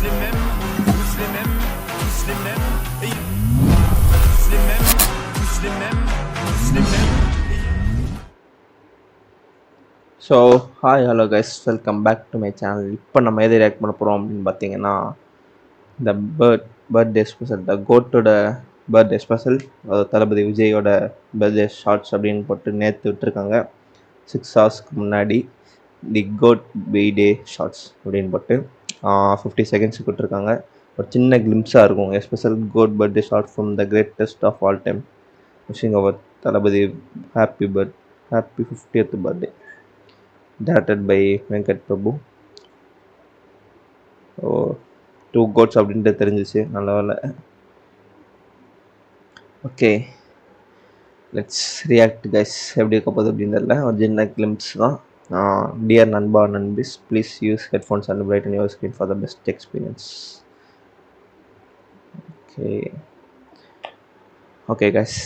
So hi hello guys, welcome back to my channel. இப்போ நம்ம எதை ரியாக்ட் பண்ண போகிறோம் அப்படின்னு பார்த்தீங்கன்னா, இந்த பர்த்டே ஸ்பெஷல், த கோட்டோட பர்த்டே ஸ்பெஷல், தளபதி விஜயோட பர்த்டே ஷார்ட்ஸ் அப்படின்னு போட்டு நேற்று விட்டுருக்காங்க 6 ஹவர்ஸ்க்கு முன்னாடி. தி கோட் பர்த்டே ஷார்ட்ஸ் அப்படின்னு போட்டு 50 செகண்ட்ஸுக்கு விட்டுருக்காங்க. ஒரு சின்ன கிளிம்ஸாக இருக்கும், special GOAT birthday short from the greatest of all time, wishing our Thalapathy happy 50th birthday. Directed by Venkat Prabhu. So 2 GOATs அப்படின்ட்டு தெரிஞ்சிச்சு, நல்ல வேலை. Okay, let's react guys. எப்படி இருக்க போகுது அப்படின்னு தெரியல, ஒரு சின்ன கிளிம்ஸ் தான். டியர் நண்பா நண்பிஸ், please use headphones and brighten your screen for the best experience. Okay okay guys,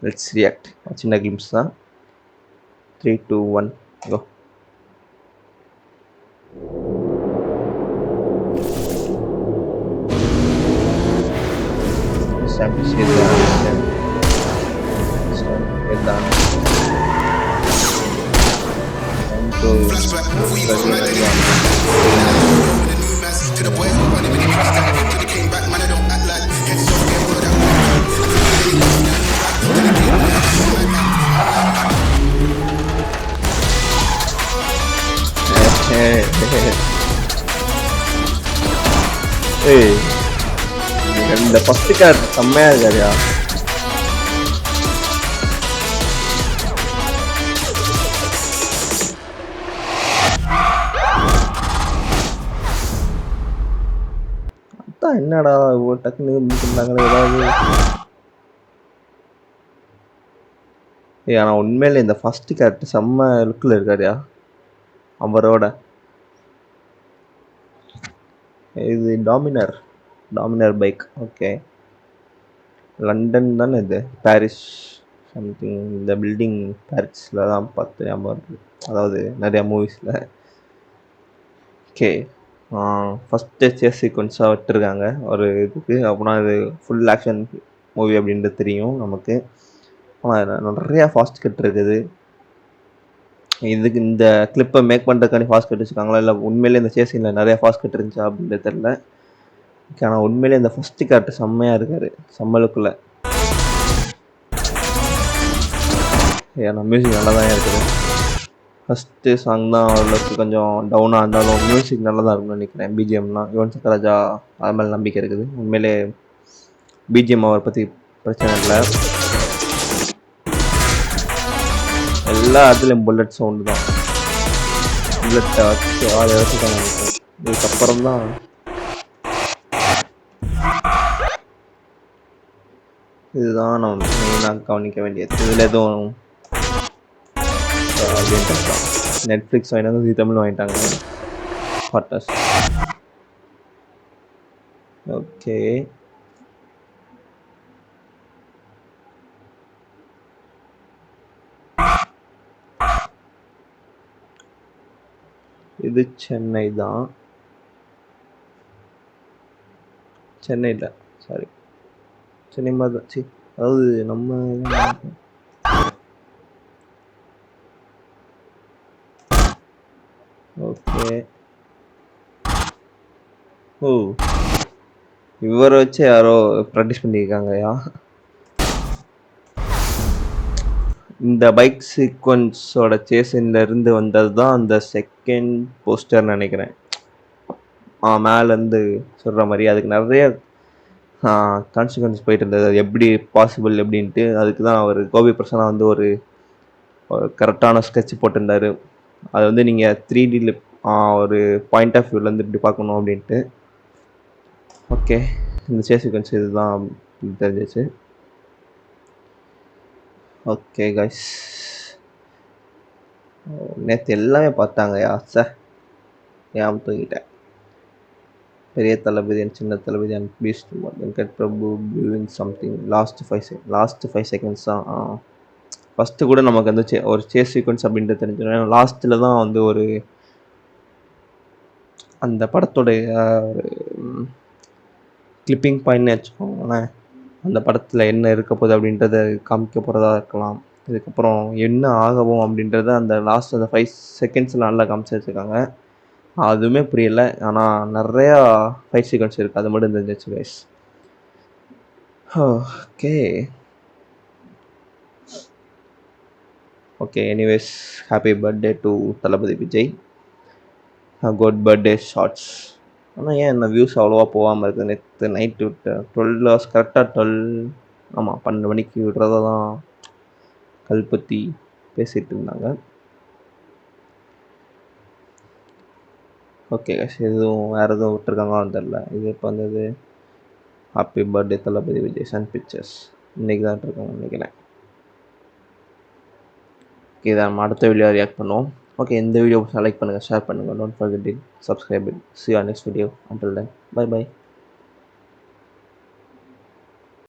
let's react. சின்ன கிளிம்ஸ் தான். 3, 2, 1 go. Time to see the time to get done. Time to flashback before you got mad at it. The new mass to the boys, but they make it trust that. To the king back, man, I don't act like head so get all of that. Hey, இந்த first card செம்மையா இருக்காருயா. அதான் என்னடா டக்குன்னு பண்ணாங்களே ஏதாவது. ஆனால் உண்மையிலே இந்த first character செம்ம லுக்கில் இருக்காருயா அவரோட. இது டாமினர் பைக். ஓகே, லண்டன் தானே இது, பாரிஸ் சம்திங். இந்த பில்டிங் பாரிஸில் தான் பார்த்து ஞாபகம் இருக்குது, அதாவது நிறையா மூவிஸில். ஓகே, ஃபஸ்ட்டு சேஸ் சீக்வன்ஸாக விட்டுருக்காங்க ஒரு இதுக்கு. அப்படின்னா இது ஃபுல் ஆக்ஷன் மூவி அப்படின்றது தெரியும் நமக்கு. ஆனால் நிறையா ஃபாஸ்ட் கட் இருக்குது. இதுக்கு இந்த கிளிப்பை மேக் பண்ணுறதுக்காண்டி ஃபாஸ்ட் கட் வச்சுருக்காங்களா, இல்லை உண்மையிலே இந்த சேசிங்கில் நிறையா ஃபாஸ்ட் கட் இருந்துச்சா அப்படின்றது தெரில. ஓகே, ஆனால் உண்மையிலே இந்த ஃபஸ்ட்டு கேரக்டர் செம்மையாக இருக்கார், செம்மலுக்குள்ள. ஏன்னா மியூசிக் நல்லா தான் இருக்குது. ஃபஸ்ட்டு சாங் தான் ஓரளவுக்கு கொஞ்சம் டவுனாக இருந்தாலும் மியூசிக் நல்லா தான் இருக்கும்னு நினைக்கிறேன். பிஜிஎம்லாம் யுவன் சங்கர் ராஜா அது மேலே நம்பிக்கை இருக்குது. உண்மையிலே பிஜிஎம் அவரை பற்றி பிரச்சனை இல்லை. எல்லா இடத்துலையும் புல்லட் சவுண்டு தான். புல்லட்டை வச்சு ஆள் வச்சுதான் நினைக்கிறேன். இதுக்கப்புறம் தான் இதுதான் நம்ம மெயினாக கவனிக்க வேண்டியது. இதில் எதுவும் அப்படின்ட்டு நெட்ஃப்ளிக்ஸ் வாங்கிட்டாங்க, ஜீ தமிழ் வாங்கிட்டாங்க, ஹாட்டஸ். ஓகே, இது சென்னை தான். சென்னை இல்லை, சாரி, சென்னை மாதிரி தான். சி, அதாவது நம்ம ஓகே. ஓ, இவரை வச்சு யாரோ ப்ராக்டிஸ் பண்ணியிருக்காங்கயா. இந்த பைக் சீக்வன்ஸோட சேஸில் இருந்து வந்தது தான் அந்த செகண்ட் போஸ்டர் நினைக்கிறேன். மேலேருந்து சொல்கிற மாதிரி அதுக்கு நிறைய கான்சிக்வன்ஸ் போயிட்டு இருந்தது. அது எப்படி பாசிபிள் அப்படின்ட்டு அதுக்கு தான் அவர் கோபி பிரசன்னா வந்து ஒரு கரெக்டான ஸ்கெட்ச் போட்டிருந்தார். அது வந்து நீங்கள் 3Dயில் ஒரு பாயிண்ட் ஆஃப் வியூலேருந்து இப்படி பார்க்கணும் அப்படின்ட்டு. ஓகே, இந்த சேஸ் சீக்வன்ஸ் இதுதான் தெரிஞ்சிச்சு. ஓகே கைஸ், நேற்று எல்லாமே பார்த்தாங்கயா. சார் ஏன் தூங்கிட்டேன். பெரிய தளபதி அண்ட் சின்ன Thalapathy and Beast Venkat Prabhu doing something. Last 5 seconds தான். ஃபஸ்ட்டு கூட நமக்கு வந்து ஒரு சேஸ் சீக்வன்ஸ் அப்படின்ட்டு தெரிஞ்சிடும். லாஸ்ட்டில் தான் வந்து ஒரு அந்த படத்தோடைய கிளிப்பிங் பாயிண்ட்னு வச்சுக்கோங்களேன். அந்த படத்தில் என்ன இருக்க போகுது அப்படின்றத காமிக்க போகிறதா இருக்கலாம். இதுக்கப்புறம் என்ன ஆகவும் அப்படின்றத அந்த லாஸ்ட் அந்த 5 செகண்ட்ஸில் நல்லா காமிச்சு வச்சுருக்காங்க. அதுவுமே புரியல. ஆனால் நிறையா ஃபைட் சீக்வன்ஸ் இருக்குது, அது மட்டும் தெரிஞ்சிச்சு guys. Okay okay anyways, happy birthday to Thalapathy Vijay. Good birthday shorts. ஆனால் ஏன் இந்த வியூஸ் அவ்வளோவா போகாமல் இருக்குது? நேற்று நைட்டு விட்டு 12 ஹவர்ஸ் கரெக்டாக 12, ஆமாம் 12 மணிக்கு விடுறத தான் கல்பத்தி பேசிகிட்டு இருந்தாங்க. ஓகே எதுவும் வேறு எதுவும் விட்டுருக்காங்களான்னு தெரில. இது இப்போ வந்தது ஹாப்பி பர்த்டே தளபதி விஜய் சன் பிக்சர்ஸ் இன்றைக்கி தான் இருக்காங்க நினைக்கிறேன். ஓகே இதை நம்ம அடுத்த வீடியோ ரியாக்ட் பண்ணுவோம். ஓகே இந்த வீடியோ லைக் பண்ணுங்கள், ஷேர் பண்ணுங்கள், don't forget to subscribe. See you on next video. Until then, bye bye.